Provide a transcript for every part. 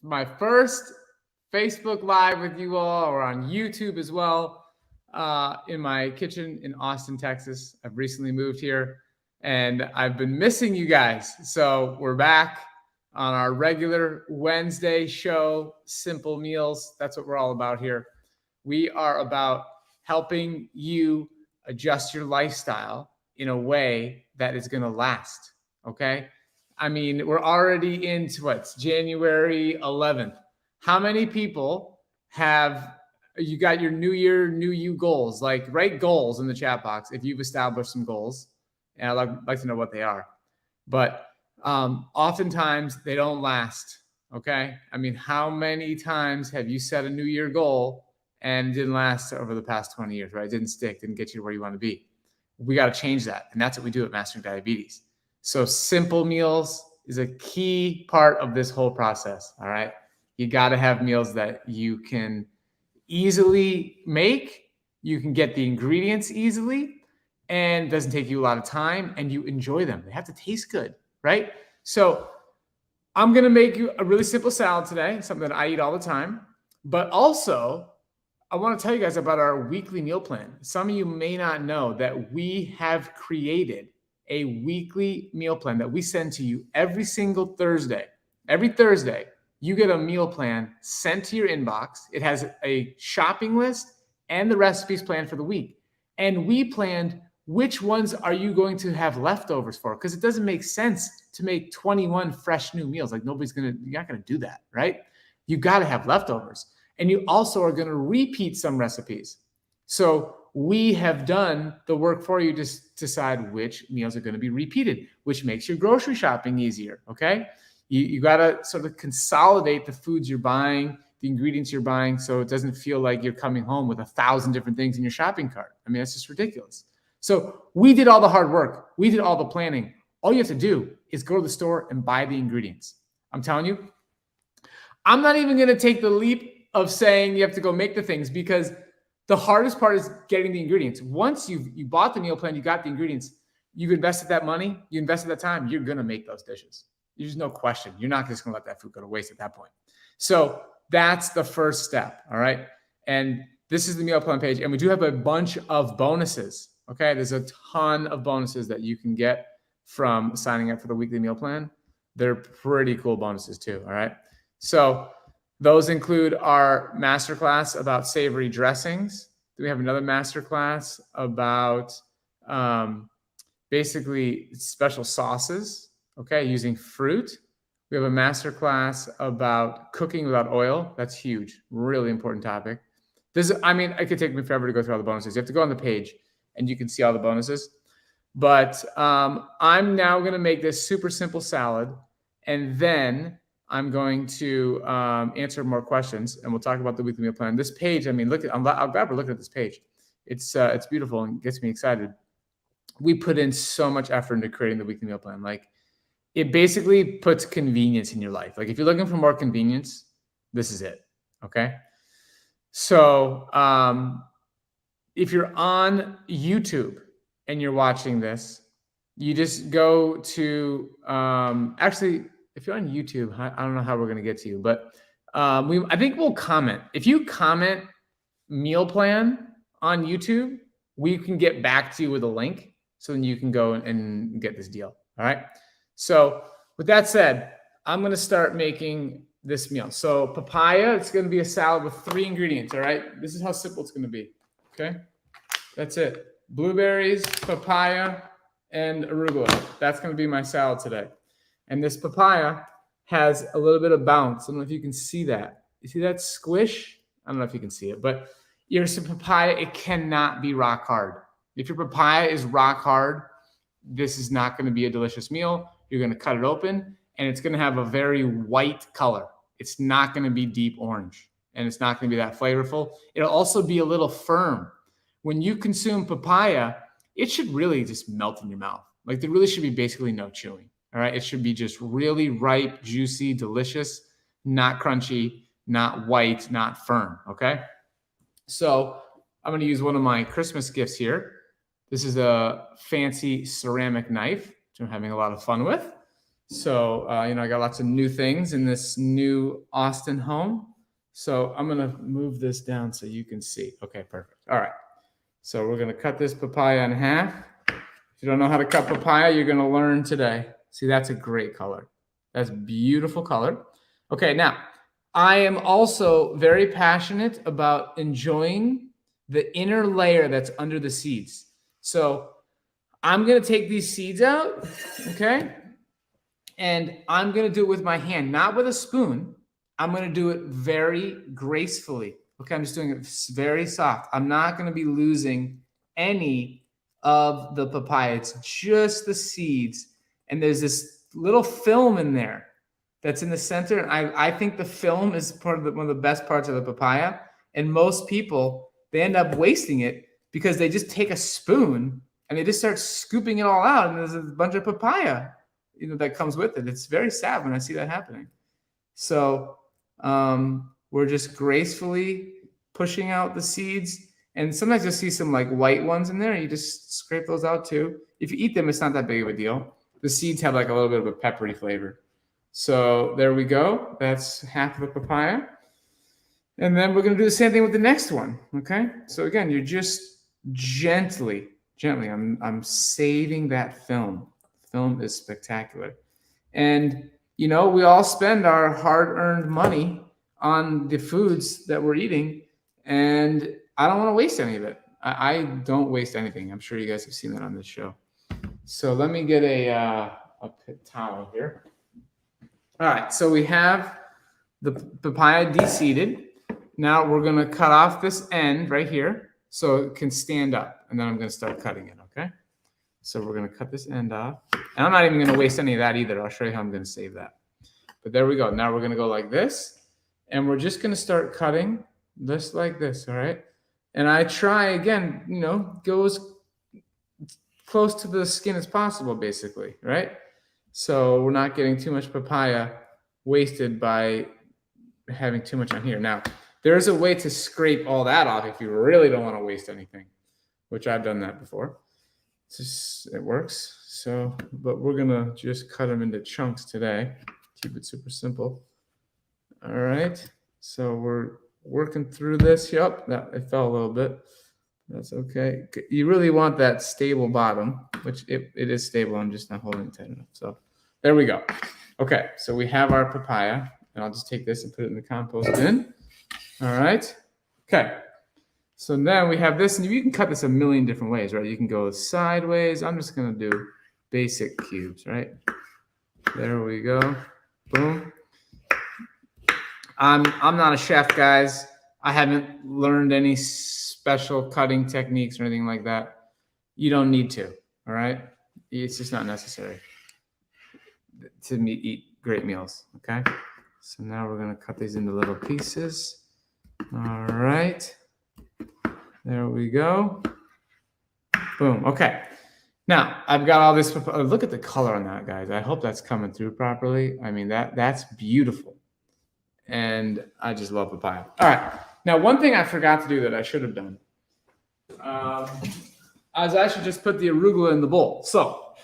my first Facebook Live with you all, or on YouTube as well, in my kitchen in Austin, Texas. I've recently moved here, and I've been missing you guys. So we're back on our regular Wednesday show, Simple Meals. That's what we're all about here. We are about helping you adjust your lifestyle in a way that is going to last, okay? I mean, we're already into what's January 11th. How many people have you got your new year, new you goals? Like, write goals in the chat box if you've established some goals. And I'd like to know what they are. But oftentimes they don't last, okay? I mean, how many times have you set a new year goal and it didn't last over the past 20 years, right? It didn't stick, didn't get you where you want to be. We got to change that. And that's what we do at Mastering Diabetes. So simple meals is a key part of this whole process, all right? You got to have meals that you can easily make, you can get the ingredients easily, and it doesn't take you a lot of time, and you enjoy them. They have to taste good, right? So I'm going to make you a really simple salad today, something that I eat all the time. But also, I want to tell you guys about our weekly meal plan. Some of you may not know that we have created a weekly meal plan that we send to you every single Thursday. Every Thursday, you get a meal plan sent to your inbox. It has a shopping list and the recipes planned for the week. And we planned which ones are you going to have leftovers for? Because it doesn't make sense to make 21 fresh new meals. Like, you're not going to do that, right? You got to have leftovers. And you also are going to repeat some recipes. So we have done the work for you to decide which meals are going to be repeated, which makes your grocery shopping easier, okay? You got to sort of consolidate the foods you're buying, the ingredients you're buying, so it doesn't feel like you're coming home with 1,000 different things in your shopping cart. I mean, that's just ridiculous. So we did all the hard work. We did all the planning. All you have to do is go to the store and buy the ingredients. I'm telling you, I'm not even going to take the leap of saying you have to go make the things, because the hardest part is getting the ingredients. Once you bought the meal plan, you got the ingredients, you've invested that money, you invested that time, you're going to make those dishes. There's no question. You're not just going to let that food go to waste at that point. So that's the first step, all right? And this is the meal plan page, and we do have a bunch of bonuses, okay? There's a ton of bonuses that you can get from signing up for the weekly meal plan. They're pretty cool bonuses too, all right? So those include our masterclass about savory dressings. Then we have another masterclass about basically special sauces, okay, using fruit. We have a masterclass about cooking without oil. That's huge, really important topic. It could take me forever to go through all the bonuses. You have to go on the page and you can see all the bonuses. But I'm now going to make this super simple salad, and then I'm going to answer more questions, and we'll talk about the weekly meal plan. This page, I mean, I'm glad we're looking at this page. It's beautiful and gets me excited. We put in so much effort into creating the weekly meal plan. Like, it basically puts convenience in your life. Like, if you're looking for more convenience, this is it, okay? So if you're on YouTube and you're watching this, you just go to, if you're on YouTube, I don't know how we're going to get to you, but I think we'll comment. If you comment meal plan on YouTube, we can get back to you with a link, so then you can go and get this deal, all right? So with that said, I'm going to start making this meal. So papaya, it's going to be a salad with 3 ingredients, all right? This is how simple it's going to be, okay? That's it. Blueberries, papaya, and arugula. That's going to be my salad today. And this papaya has a little bit of bounce. I don't know if you can see that. You see that squish? I don't know if you can see it, but your papaya, it cannot be rock hard. If your papaya is rock hard, this is not going to be a delicious meal. You're going to cut it open, and it's going to have a very white color. It's not going to be deep orange, and it's not going to be that flavorful. It'll also be a little firm. When you consume papaya, it should really just melt in your mouth. Like, there really should be basically no chewing. All right. It should be just really ripe, juicy, delicious, not crunchy, not white, not firm. Okay. So I'm going to use one of my Christmas gifts here. This is a fancy ceramic knife, which I'm having a lot of fun with. So, I got lots of new things in this new Austin home. So I'm going to move this down so you can see. Okay, perfect. All right. So we're going to cut this papaya in half. If you don't know how to cut papaya, you're going to learn today. See, that's a great color. That's beautiful color. Okay, now I am also very passionate about enjoying the inner layer that's under the seeds. So I'm going to take these seeds out, okay? And I'm going to do it with my hand, not with a spoon. I'm going to do it very gracefully. Okay, I'm just doing it very soft. I'm not going to be losing any of the papaya. It's just the seeds. And there's this little film in there that's in the center. And I think the film is one of the best parts of the papaya. And most people, they end up wasting it because they just take a spoon and they just start scooping it all out. And there's a bunch of papaya, that comes with it. It's very sad when I see that happening. So we're just gracefully pushing out the seeds. And sometimes you'll see some like white ones in there. You just scrape those out too. If you eat them, it's not that big of a deal. The seeds have like a little bit of a peppery flavor. So there we go. That's half of the papaya. And then we're going to do the same thing with the next one. Okay. So again, you're just gently, I'm saving that film. Film is spectacular. And, we all spend our hard-earned money on the foods that we're eating, and I don't want to waste any of it. I don't waste anything. I'm sure you guys have seen that on this show. So let me get a towel here. All right, so we have the papaya de-seeded. Now we're going to cut off this end right here so it can stand up, and then I'm going to start cutting it, okay? So we're going to cut this end off. And I'm not even going to waste any of that either. I'll show you how I'm going to save that. But there we go. Now we're going to go like this. And we're just going to start cutting just like this, all right? And I try, again, go as close to the skin as possible, basically, right? So we're not getting too much papaya wasted by having too much on here. Now, there's a way to scrape all that off if you really don't want to waste anything, which I've done that before. It works. So, but we're going to just cut them into chunks today. Keep it super simple. All right. So we're working through this. Yep. It fell a little bit. That's okay. You really want that stable bottom, which it is stable. I'm just not holding it tight enough. So there we go. Okay. So we have our papaya, and I'll just take this and put it in the compost bin. All right. Okay. So then we have this, and you can cut this a million different ways, right? You can go sideways. I'm just going to do basic cubes, right? There we go. Boom. I'm not a chef, guys. I haven't learned any special cutting techniques or anything like that. You don't need to, all right? It's just not necessary to eat great meals, okay? So now we're going to cut these into little pieces. All right. There we go. Boom. Okay. Now I've got all this. Look at the color on that, guys. I hope that's coming through properly. I mean, that's beautiful. And I just love papaya. All right. Now, one thing I forgot to do that I should have done is I should just put the arugula in the bowl. So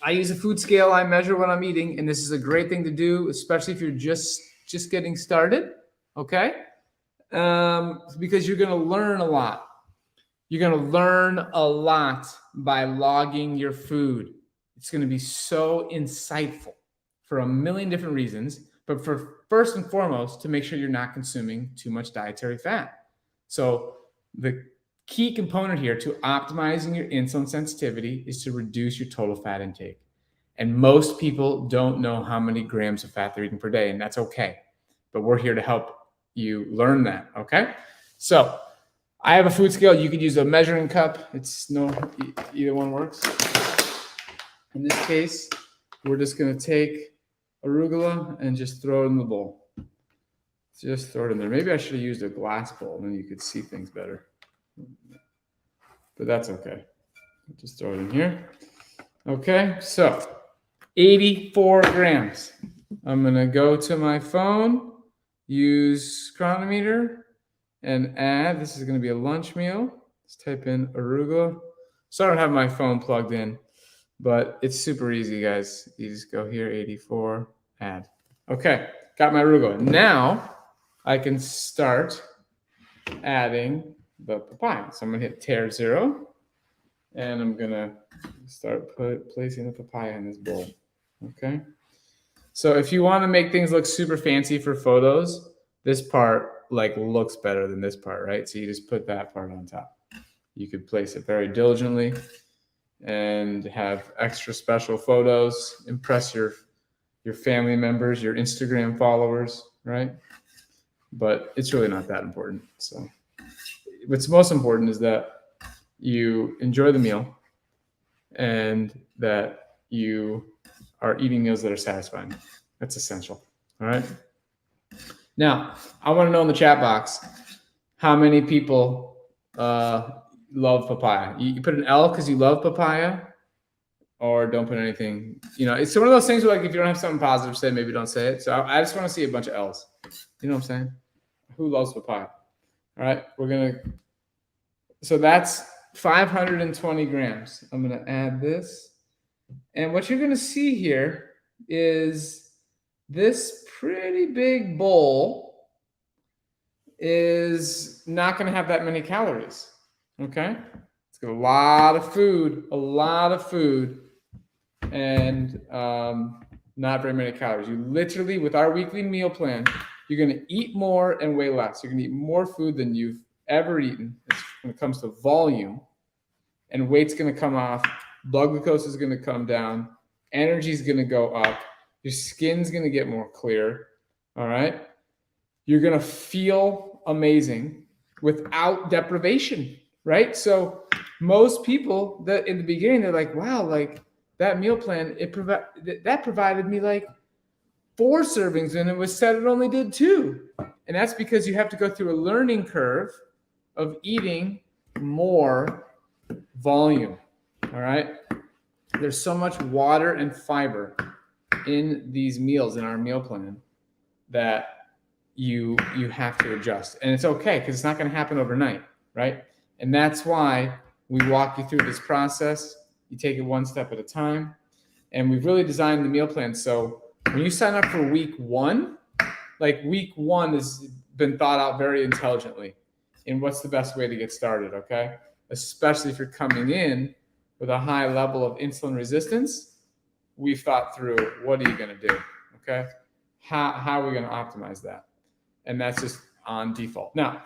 I use a food scale. I measure what I'm eating. And this is a great thing to do, especially if you're just getting started. Okay. Because you're going to learn a lot. You're going to learn a lot by logging your food. It's going to be so insightful for a million different reasons, but for first and foremost, to make sure you're not consuming too much dietary fat. So the key component here to optimizing your insulin sensitivity is to reduce your total fat intake. And most people don't know how many grams of fat they're eating per day, and that's okay. But we're here to help you learn that, okay? So I have a food scale. You could use a measuring cup. Either one works. In this case, we're just going to take arugula and just throw it in the bowl. Just throw it in there. Maybe I should have used a glass bowl, then you could see things better. But that's okay. Just throw it in here. Okay, so 84 grams. I'm going to go to my phone, use chronometer, and add. This is going to be a lunch meal. Let's type in arugula. So I don't have my phone plugged in. but it's super easy, guys. You just go here, 84, add. Okay, got my arugula. Now I can start adding the papaya. So I'm gonna hit tear 0, and I'm gonna start placing the papaya in this bowl. Okay. So if you want to make things look super fancy for photos, this part like looks better than this part, right? So you just put that part on top. You could place it very diligently and have extra special photos, impress your family members, your Instagram followers, right? But it's really not that important. So what's most important is that you enjoy the meal and that you are eating meals that are satisfying. That's essential. All right. Now, I want to know in the chat box how many people love papaya. You put an L because you love papaya, or don't put anything. You know, it's one of those things where, like, if you don't have something positive to say, maybe don't say it. So I just want to see a bunch of L's. You know what I'm saying? Who loves papaya? All right, so that's 520 grams. I'm going to add this. And what you're going to see here is this pretty big bowl is not going to have that many calories. Okay? It's got a lot of food, and not very many calories. You literally, with our weekly meal plan, you're going to eat more and weigh less. You're going to eat more food than you've ever eaten when it comes to volume, and weight's going to come off. Blood glucose is going to come down. Energy is going to go up. Your skin's going to get more clear. All right. You're going to feel amazing without deprivation. Right. So most people that in the beginning, they're like, wow, like that meal plan, that provided me like 4 servings, and it was said it only did 2. And that's because you have to go through a learning curve of eating more volume. All right. There's so much water and fiber in these meals in our meal plan that you have to adjust. And it's okay, because it's not going to happen overnight, right? And that's why we walk you through this process. You take it one step at a time. And we've really designed the meal plan so when you sign up for week 1, like week 1 has been thought out very intelligently in what's the best way to get started, okay? Especially if you're coming in with a high level of insulin resistance, we've thought through, what are you going to do? Okay. How are we going to optimize that? And that's just on default. Now,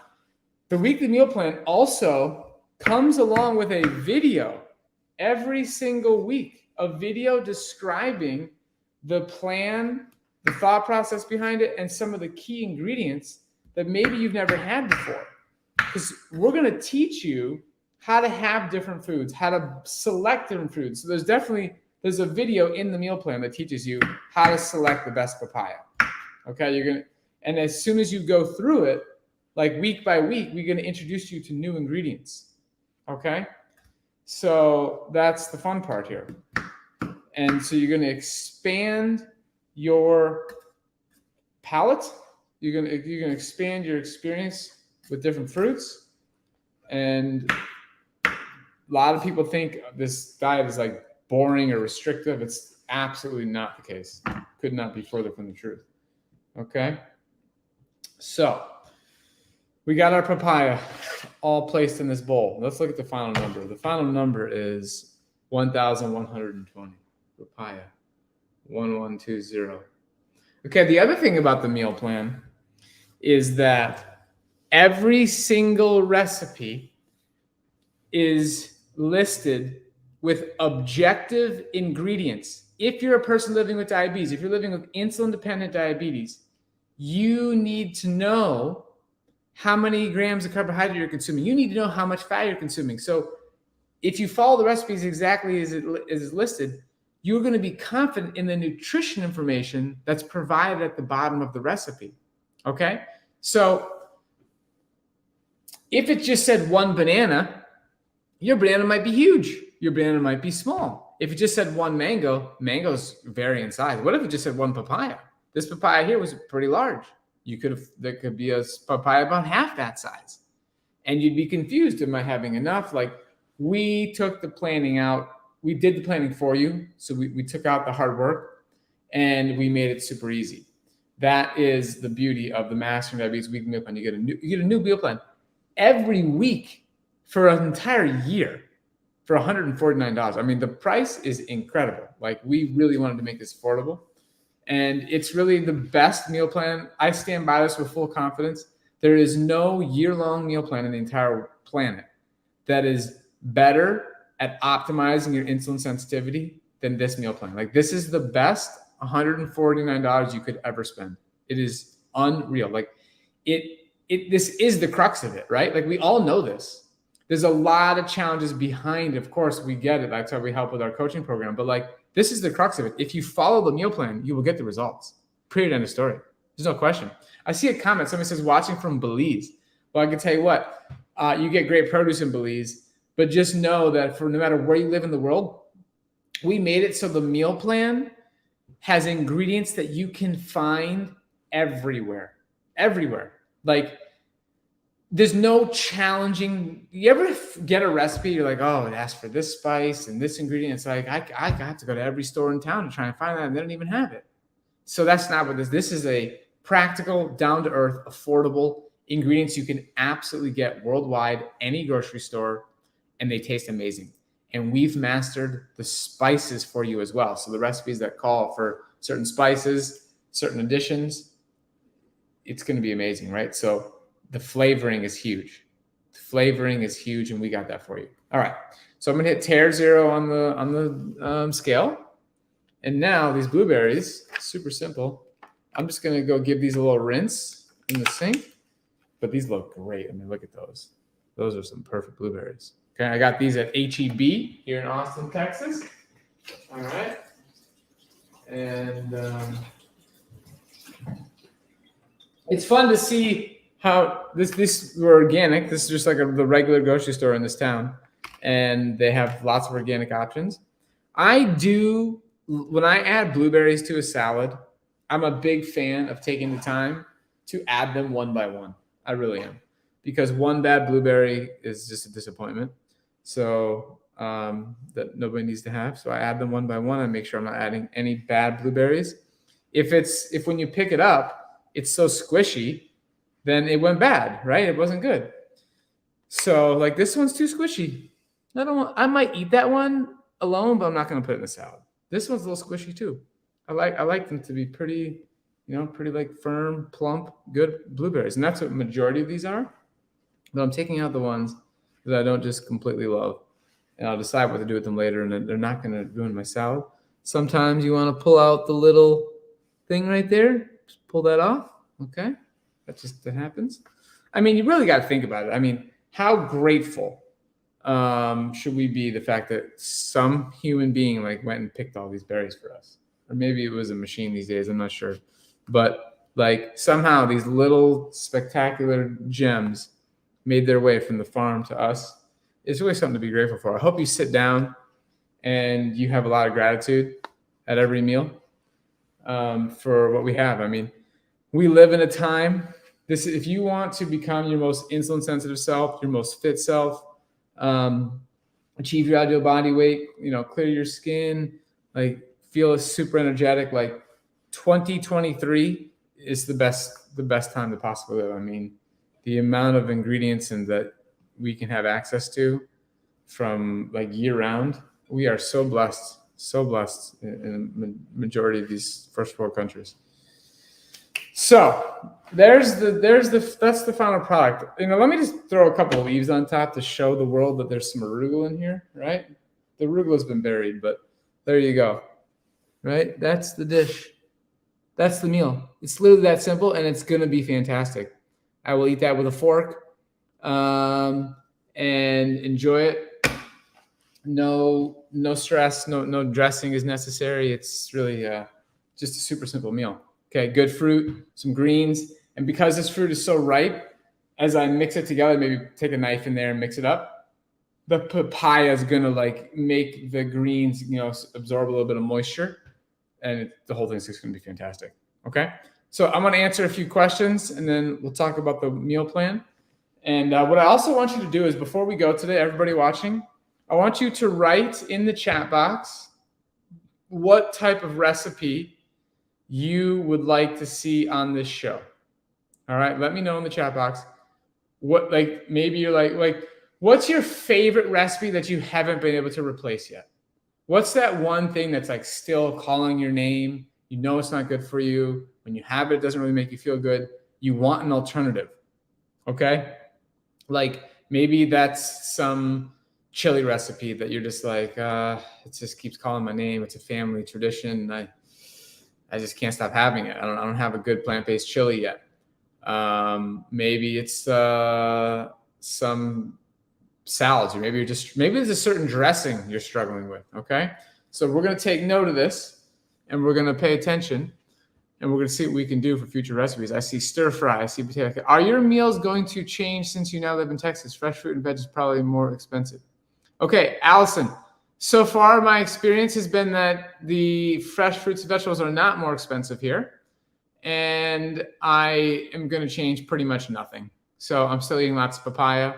the weekly meal plan also comes along with a video every single week, a video describing the plan, the thought process behind it, and some of the key ingredients that maybe you've never had before. Because we're going to teach you how to have different foods, how to select different foods. So there's a video in the meal plan that teaches you how to select the best papaya. Okay, and as soon as you go through it, like week by week, we're going to introduce you to new ingredients. Okay, so that's the fun part here. And so you're going to expand your palate. You're going to expand your experience with different fruits. And a lot of people think this diet is like boring or restrictive. It's absolutely not the case. Could not be further from the truth. Okay. So we got our papaya all placed in this bowl. Let's look at the final number. The final number is 1,120. Papaya, 1120. Okay. The other thing about the meal plan is that every single recipe is listed with objective ingredients. If you're a person living with diabetes, if you're living with insulin-dependent diabetes, you need to know how many grams of carbohydrate you're consuming. You need to know how much fat you're consuming. So if you follow the recipes exactly as it is listed, you're going to be confident in the nutrition information that's provided at the bottom of the recipe. Okay? So if it just said 1 banana, your banana might be huge. Your banana might be small. If it just said 1 mango, mangoes vary in size. What if it just said 1 papaya? This papaya here was pretty large. There could be a papaya about half that size. And you'd be confused. Am I having enough? Like, we took the planning out we did the planning for you. So we took out the hard work and we made it super easy. That is the beauty of the Mastering Diabetes Weekly Meal Plan. You get a new meal plan every week for an entire year for $149. I mean, the price is incredible. Like, we really wanted to make this affordable. And it's really the best meal plan. I stand by this with full confidence. There is no year-long meal plan in the entire planet that is better at optimizing your insulin sensitivity than this meal plan. Like, this is the best $149 you could ever spend. It is unreal. Like, this is the crux of it, right? Like, we all know this. There's a lot of challenges behind. Of course, we get it. That's why we help with our coaching program. But like, this is the crux of it. If you follow the meal plan, you will get the results. Period. End of story. There's no question. I see a comment. Somebody says, watching from Belize. Well, I can tell you what, you get great produce in Belize, but just know that for no matter where you live in the world, we made it so the meal plan has ingredients that you can find everywhere. Like, there's no challenging. You ever get a recipe? You're like, oh, it asks for this spice and this ingredient. It's like, I have to go to every store in town to try and find that, and they don't even have it. So that's not what this is. A practical, down-to-earth, affordable ingredients you can absolutely get worldwide, any grocery store, and they taste amazing. And we've mastered the spices for you as well. So the recipes that call for certain spices, certain additions, it's going to be amazing, right? So the flavoring is huge. And we got that for you. All right. So I'm going to hit tare 0 on the scale. And now these blueberries, super simple. I'm just going to go give these a little rinse in the sink. But these look great. I mean, look at those. Those are some perfect blueberries. Okay, I got these at H-E-B here in Austin, Texas. All right. And it's fun to see how this were organic. This is just like the regular grocery store in this town, and they have lots of organic options. When I add blueberries to a salad, I'm a big fan of taking the time to add them one by one. I really am, because one bad blueberry is just a disappointment. So that nobody needs to have. So I add them one by one. I make sure I'm not adding any bad blueberries. If when you pick it up, it's so squishy, then it went bad, right? It wasn't good. So like, this one's too squishy. I might eat that one alone, but I'm not going to put it in the salad. This one's a little squishy too. I like them to be pretty, pretty like firm, plump, good blueberries. And that's what majority of these are. But I'm taking out the ones that I don't just completely love. And I'll decide what to do with them later, and they're not going to ruin my salad. Sometimes you want to pull out the little thing right there. Just pull that off. Okay. That happens. I mean, you really got to think about it. I mean, how grateful should we be the fact that some human being like went and picked all these berries for us? Or maybe it was a machine these days. I'm not sure. But like, somehow these little spectacular gems made their way from the farm to us. It's really something to be grateful for. I hope you sit down and you have a lot of gratitude at every meal for what we have. I mean, we live in a time. If you want to become your most insulin sensitive self, your most fit self, achieve your ideal body weight, clear your skin, like feel super energetic, like 2023 is the best time to possibly live. I mean, the amount of ingredients and that we can have access to from like year round, we are so blessed in the majority of these first world countries. So that's the final product. Let me just throw a couple of leaves on top to show the world that there's some arugula in here, right? The arugula's been buried, but there you go, right? That's the dish. That's the meal. It's literally that simple, and it's going to be fantastic. I will eat that with a fork and enjoy it. No stress, no dressing is necessary. It's really just a super simple meal. Okay, good fruit, some greens. And because this fruit is so ripe, as I mix it together, maybe take a knife in there and mix it up, the papaya is going to like make the greens, absorb a little bit of moisture, and the whole thing's just going to be fantastic. Okay, so I'm going to answer a few questions, and then we'll talk about the meal plan. And what I also want you to do is, before we go today, everybody watching, I want you to write in the chat box what type of recipe you would like to see on this show. All right, let me know in the chat box. What, like, maybe you're like, what's your favorite recipe that you haven't been able to replace yet? What's that one thing that's like still calling your name? You know it's not good for you. When you have it, it doesn't really make you feel good. You want an alternative, okay? Like maybe that's some chili recipe that you're just like, it just keeps calling my name. It's a family tradition. I just can't stop having it. I don't have a good plant-based chili yet. Maybe it's some salads, or maybe there's a certain dressing you're struggling with. Okay, so we're going to take note of this, and we're going to pay attention, and we're going to see what we can do for future recipes. I see stir fry. I see potato. Are your meals going to change since you now live in Texas? Fresh fruit and veg is probably more expensive. Okay, Allison. So far, my experience has been that the fresh fruits and vegetables are not more expensive here. And I am going to change pretty much nothing. So I'm still eating lots of papaya.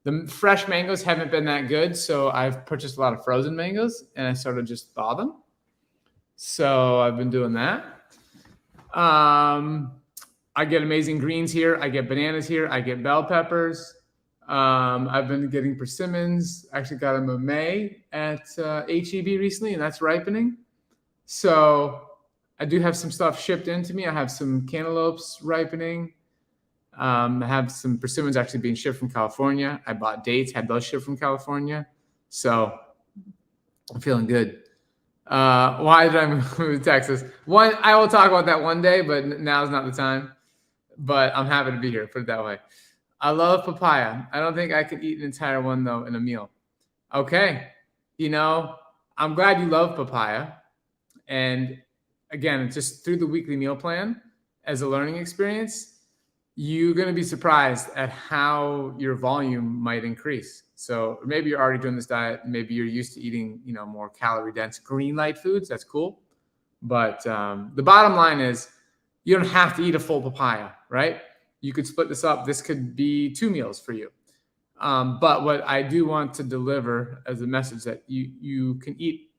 The fresh mangoes haven't been that good, so I've purchased a lot of frozen mangoes, and I sort of just thaw them. So I've been doing that. I get amazing greens here. I get bananas here. I get bell peppers. I've been getting persimmons. Actually got a mamey at HEB recently, and that's ripening. So I do have some stuff shipped into me. I have some cantaloupes ripening. I have some persimmons actually being shipped from California. I bought dates, had those shipped from California. So I'm feeling good. Why did I move to Texas? One, I will talk about that one day, but now's not the time. But I'm happy to be here, put it that way. I love papaya. I don't think I could eat an entire one, though, in a meal. Okay. I'm glad you love papaya. And again, just through the weekly meal plan as a learning experience, you're going to be surprised at how your volume might increase. So maybe you're already doing this diet. Maybe you're used to eating, more calorie dense green light foods. That's cool. But the bottom line is you don't have to eat a full papaya, right? You could split this up. This could be 2 meals for you. But what I do want to deliver as a message that you can eat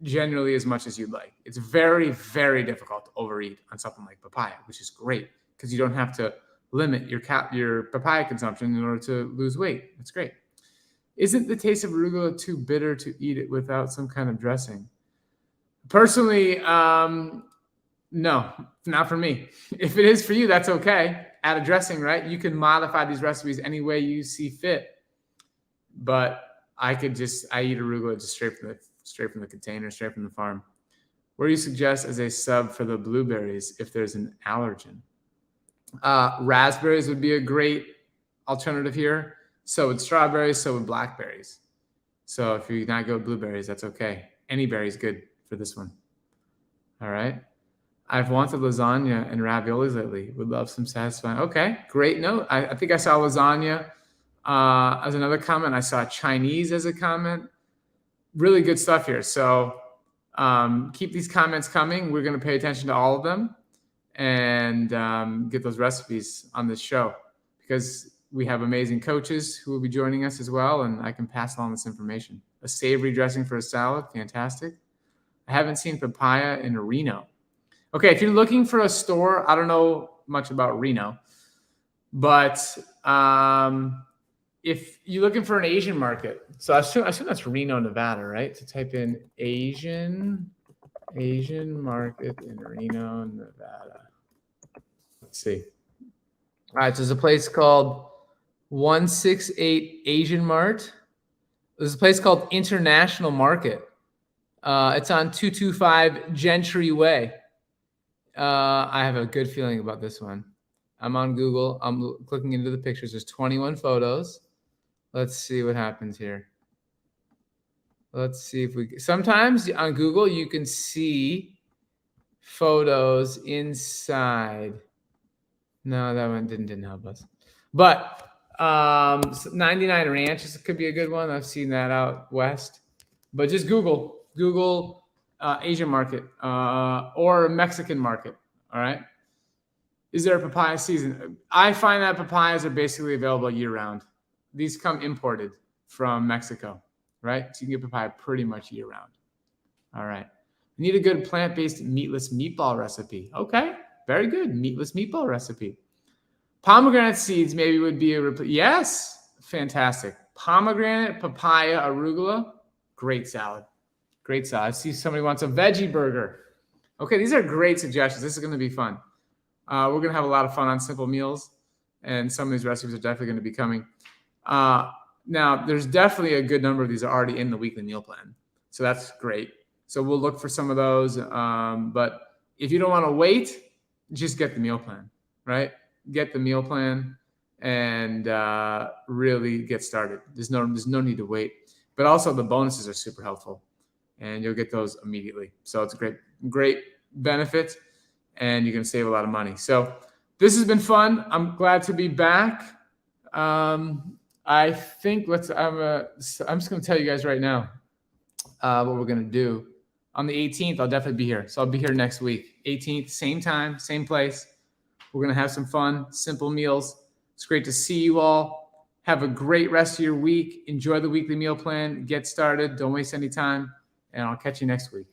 generally as much as you'd like. It's very, very difficult to overeat on something like papaya, which is great because you don't have to limit your papaya consumption in order to lose weight. That's great. Isn't the taste of arugula too bitter to eat it without some kind of dressing? Personally, no, not for me. If it is for you, that's okay. Add a dressing, right? You can modify these recipes any way you see fit. But I eat arugula just straight from the container, straight from the farm. What do you suggest as a sub for the blueberries if there's an allergen? Raspberries would be a great alternative here. So would strawberries, so would blackberries. So if you not go with blueberries, that's okay. Any berry is good for this one. All right. I've wanted lasagna and raviolis lately. Would love some satisfying. Okay, great note. I think I saw lasagna as another comment. I saw Chinese as a comment. Really good stuff here. So keep these comments coming. We're going to pay attention to all of them and get those recipes on this show because we have amazing coaches who will be joining us as well, and I can pass along this information. A savory dressing for a salad, fantastic. I haven't seen papaya in Reno. Okay, if you're looking for a store, I don't know much about Reno, but if you're looking for an Asian market, so I assume that's Reno, Nevada, right? To type in Asian market in Reno, Nevada. Let's see. All right, so there's a place called 168 Asian Mart. There's a place called International Market. It's on 225 Gentry Way. I have a good feeling about this one. I'm on Google. I'm clicking into the pictures. There's 21 photos. Let's see what happens here. Let's see if sometimes on Google, you can see photos inside. No, that one didn't help us. But 99 Ranch could be a good one. I've seen that out west. But just Google Asian market or Mexican market. All right. Is there a papaya season? I find that papayas are basically available year round. These come imported from Mexico, right? So you can get papaya pretty much year round. All right. You need a good plant-based meatless meatball recipe. Okay, very good. Meatless meatball recipe. Pomegranate seeds maybe would be a yes, fantastic. Pomegranate, papaya, arugula, great salad. Great salad. I see somebody wants a veggie burger. Okay, these are great suggestions. This is going to be fun. We're going to have a lot of fun on simple meals, and some of these recipes are definitely going to be coming. Now, there's definitely a good number of these are already in the weekly meal plan, so that's great. So we'll look for some of those. But if you don't want to wait, just get the meal plan, right? Get the meal plan and really get started. There's no need to wait. But also the bonuses are super helpful, and you'll get those immediately. So it's a great benefit, and you can save a lot of money. So this has been fun. I'm glad to be back. I think I'm just going to tell you guys right now what we're going to do. On the 18th, I'll definitely be here. So I'll be here next week. 18th, same time, same place. We're going to have some fun, simple meals. It's great to see you all. Have a great rest of your week. Enjoy the weekly meal plan. Get started. Don't waste any time. And I'll catch you next week.